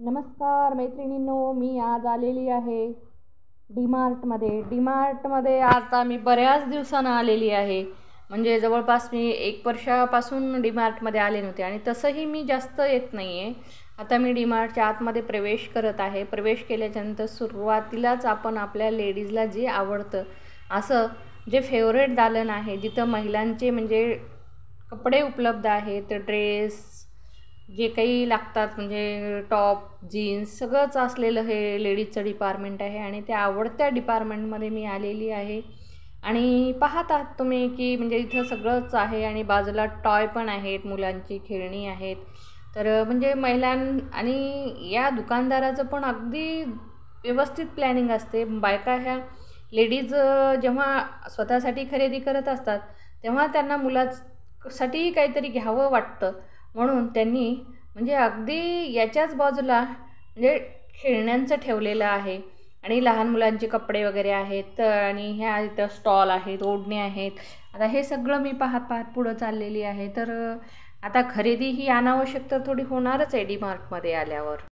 नमस्कार मैत्रिणींनो, मी आज आलेली आहे डी मार्टमध्ये आता मी बऱ्याच दिवसानं आलेली आहे. म्हणजे जवळपास मी 1 वर्षापासून डी मार्टमध्ये आले नव्हते आणि तसंही मी जास्त येत नाही आहे. आता मी डी मार्टच्या आतमध्ये प्रवेश करत आहे. प्रवेश केल्याच्यानंतर सुरुवातीलाच आपण आपल्या लेडीजला जे आवडतं असं जे फेवरेट दालन आहे, जिथं महिलांचे म्हणजे कपडे उपलब्ध आहेत, ड्रेस जे काही लागतात म्हणजे टॉप जीन्स सगळंच असलेलं हे लेडीजचं डिपार्टमेंट आहे आणि त्या आवडत्या डिपार्टमेंटमध्ये मी आलेली आहे. आणि पाहत आहात तुम्ही की म्हणजे इथं सगळंच आहे आणि बाजूला टॉय पण आहेत, मुलांची खेळणी आहेत. तर म्हणजे आणि या दुकानदाराचं पण अगदी व्यवस्थित प्लॅनिंग असते. बायका ह्या लेडीज जेव्हा स्वतःसाठी खरेदी करत असतात तेव्हा त्यांना मुलासाठी काहीतरी घ्यावं वाटतं, म्हणून त्यांनी म्हणजे अगदी याच्याच बाजूला म्हणजे खेळण्यांचं ठेवलेलं आहे आणि लहान मुलांचे कपडे वगैरे आहेत आणि ह्या इथं स्टॉल आहेत, ओढणे आहेत. आता हे सगळं मी पाहत पुढं चाललेली आहे. तर आता खरेदी ही अनावश्यक तर थोडी होणारच आहे डी मार्टमध्ये आल्यावर.